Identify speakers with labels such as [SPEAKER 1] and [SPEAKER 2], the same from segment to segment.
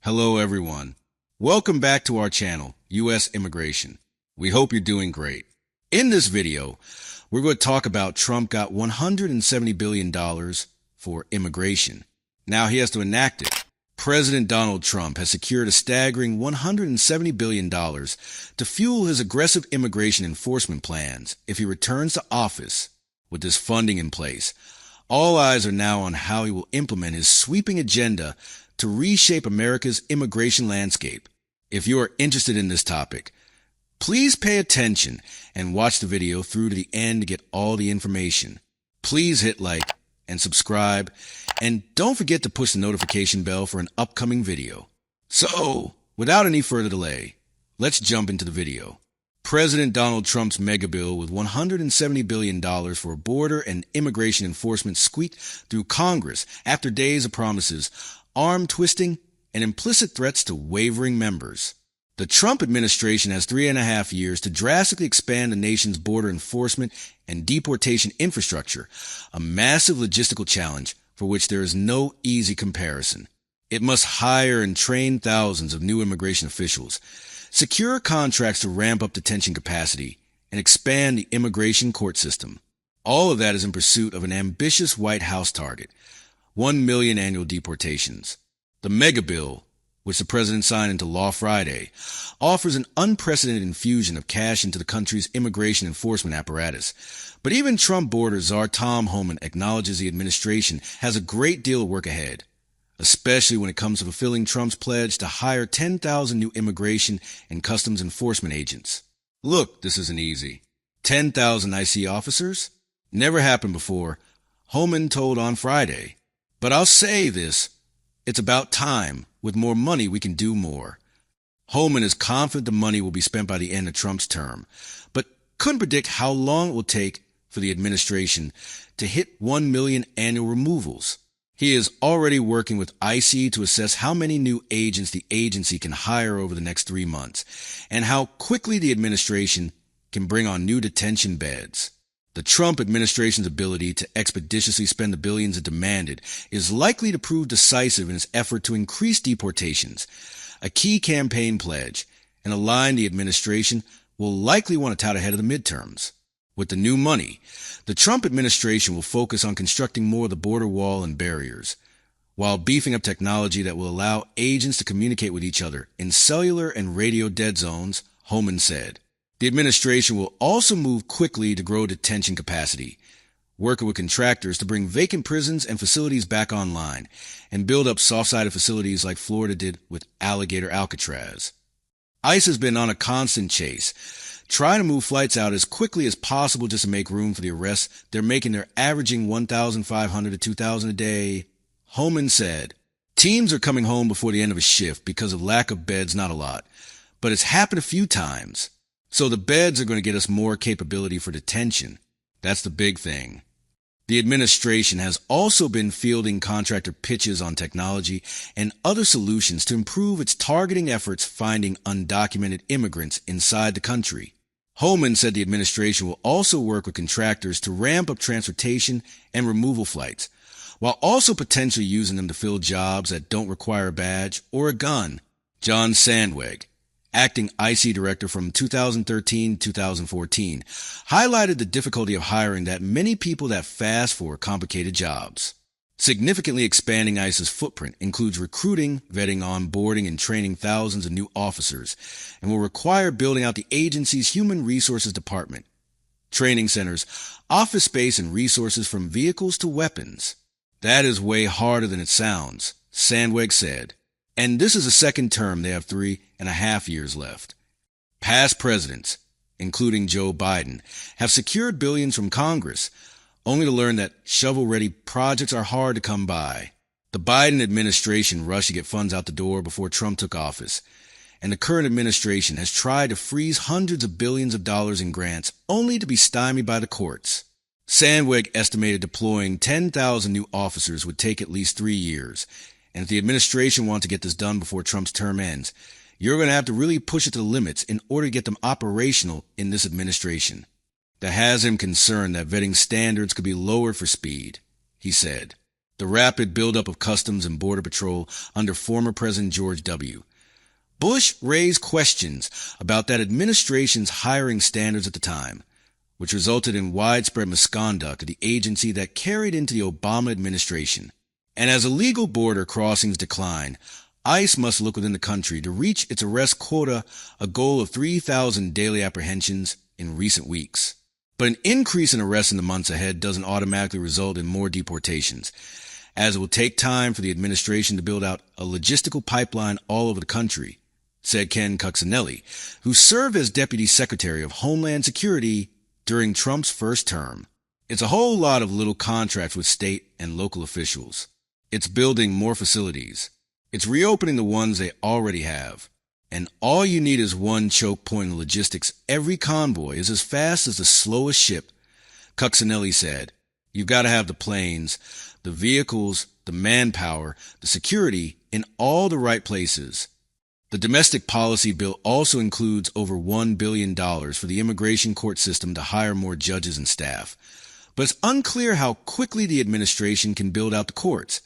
[SPEAKER 1] Hello, everyone. Welcome back to our channel, U.S. Immigration. We hope you're doing great. In this video, we're going to talk about Trump got $170 billion for immigration. Now he has to enact it. President Donald Trump has secured a staggering $170 billion to fuel his aggressive immigration enforcement plans if he returns to office. With this funding in place, all eyes are now on how he will implement his sweeping agenda to reshape America's immigration landscape. If you are interested in this topic, please pay attention and watch the video through to the end to get all the information. Please hit like and subscribe, and don't forget to push the notification bell for an upcoming video. So, without any further delay, let's jump into the video. President Donald Trump's mega bill with $170 billion for border and immigration enforcement squeaked through Congress after days of promises, arm twisting, and implicit threats to wavering members. The Trump administration has 3.5 years to drastically expand the nation's border enforcement and deportation infrastructure, a massive logistical challenge for which there is no easy comparison. It must hire and train thousands of new immigration officials, secure contracts to ramp up detention capacity, and expand the immigration court system. All of that is in pursuit of an ambitious White House target, 1 million annual deportations. The mega bill, which the president signed into law Friday, offers an unprecedented infusion of cash into the country's immigration enforcement apparatus. But even Trump border czar Tom Homan acknowledges the administration has a great deal of work ahead, especially when it comes to fulfilling Trump's pledge to hire 10,000 new immigration and customs enforcement agents. Look, this isn't easy. 10,000 IC officers? Never happened before, Homan told on Friday. But I'll say this, it's about time. With more money, we can do more. Homan is confident the money will be spent by the end of Trump's term, but couldn't predict how long it will take for the administration to hit 1 million annual removals. He is already working with IC to assess how many new agents the agency can hire over the next 3 months, and how quickly the administration can bring on new detention beds. The Trump administration's ability to expeditiously spend the billions it demanded is likely to prove decisive in its effort to increase deportations, a key campaign pledge, and a line the administration will likely want to tout ahead of the midterms. With the new money, the Trump administration will focus on constructing more of the border wall and barriers, while beefing up technology that will allow agents to communicate with each other in cellular and radio dead zones, Homan said. The administration will also move quickly to grow detention capacity, working with contractors to bring vacant prisons and facilities back online, and build up soft-sided facilities like Florida did with Alligator Alcatraz. ICE has been on a constant chase, trying to move flights out as quickly as possible just to make room for the arrests they're making. They're averaging 1,500 to 2,000 a day. Homan said, teams are coming home before the end of a shift because of lack of beds, not a lot, but it's happened a few times. So the beds are going to get us more capability for detention. That's the big thing. The administration has also been fielding contractor pitches on technology and other solutions to improve its targeting efforts finding undocumented immigrants inside the country. Homan said the administration will also work with contractors to ramp up transportation and removal flights, while also potentially using them to fill jobs that don't require a badge or a gun. John Sandweg, acting IC director from 2013 to 2014, highlighted the difficulty of hiring that many people that fast for complicated jobs. Significantly expanding ICE's footprint includes recruiting, vetting, onboarding, and training thousands of new officers, and will require building out the agency's human resources department, training centers, office space, and resources from vehicles to weapons. That is way harder than it sounds, Sandweg said. And this is the second term. They have 3.5 years left. Past presidents, including Joe Biden, have secured billions from Congress, only to learn that shovel-ready projects are hard to come by. The Biden administration rushed to get funds out the door before Trump took office, and the current administration has tried to freeze hundreds of billions of dollars in grants only to be stymied by the courts. Sandweg estimated deploying 10,000 new officers would take at least 3 years, and if the administration wants to get this done before Trump's term ends, you're going to have to really push it to the limits in order to get them operational in this administration. That has him concerned that vetting standards could be lowered for speed, he said. the rapid buildup of Customs and Border Patrol under former President George W. Bush raised questions about that administration's hiring standards at the time, which resulted in widespread misconduct of the agency that carried into the Obama administration. And as illegal border crossings decline, ICE must look within the country to reach its arrest quota, a goal of 3,000 daily apprehensions in recent weeks. But an increase in arrests in the months ahead doesn't automatically result in more deportations, as it will take time for the administration to build out a logistical pipeline all over the country, said Ken Cuccinelli, who served as Deputy Secretary of Homeland Security during Trump's first term. It's a whole lot of little contracts with state and local officials. It's building more facilities. It's reopening the ones they already have. And all you need is one choke point in logistics. Every convoy is as fast as the slowest ship, Cuccinelli said. You've got to have the planes, the vehicles, the manpower, the security in all the right places. The domestic policy bill also includes over $1 billion for the immigration court system to hire more judges and staff. But it's unclear how quickly the administration can build out the courts,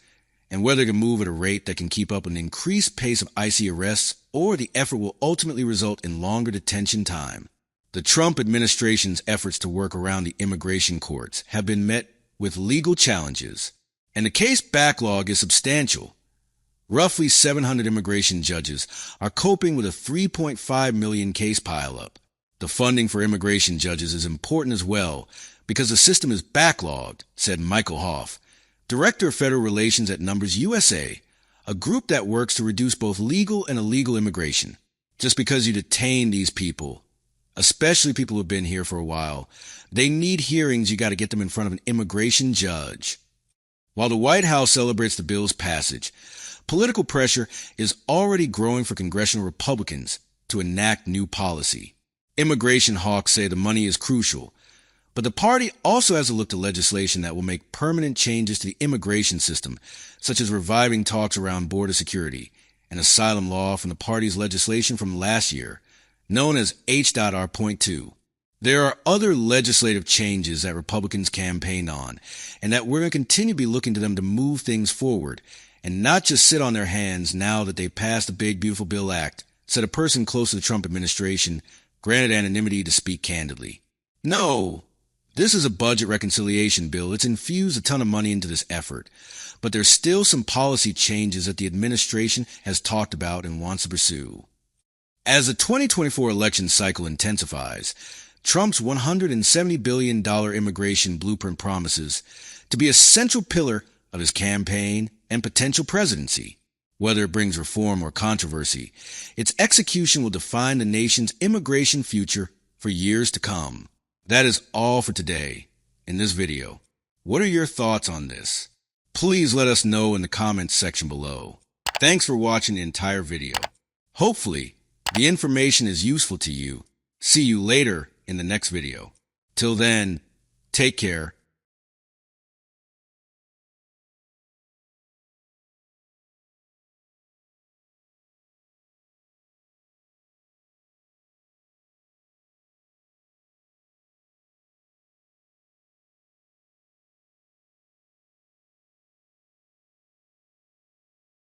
[SPEAKER 1] and whether it can move at a rate that can keep up an increased pace of ICE arrests, or the effort will ultimately result in longer detention time. The Trump administration's efforts to work around the immigration courts have been met with legal challenges, and the case backlog is substantial. Roughly 700 immigration judges are coping with a 3.5 million case pileup. The funding for immigration judges is important as well because the system is backlogged, said Michael Hoff, Director of Federal Relations at Numbers USA, a group that works to reduce both legal and illegal immigration. Just because you detain these people, especially people who have been here for a while, they need hearings. You got to get them in front of an immigration judge. While the White House celebrates the bill's passage, political pressure is already growing for congressional Republicans to enact new policy. Immigration hawks say the money is crucial, but the party also has to look to legislation that will make permanent changes to the immigration system, such as reviving talks around border security and asylum law from the party's legislation from last year, known as H.R.2. There are other legislative changes that Republicans campaigned on, and that we're going to continue to be looking to them to move things forward, and not just sit on their hands now that they've passed the Big Beautiful Bill Act, said a person close to the Trump administration, granted anonymity to speak candidly. No, this is a budget reconciliation bill. It's infused a ton of money into this effort, but there's still some policy changes that the administration has talked about and wants to pursue. As the 2024 election cycle intensifies, Trump's $170 billion immigration blueprint promises to be a central pillar of his campaign and potential presidency. Whether it brings reform or controversy, its execution will define the nation's immigration future for years to come. That is all for today in this video. What are your thoughts on this? Please let us know in the comments section below. Thanks for watching the entire video. Hopefully, the information is useful to you. See you later in the next video. Till then, take care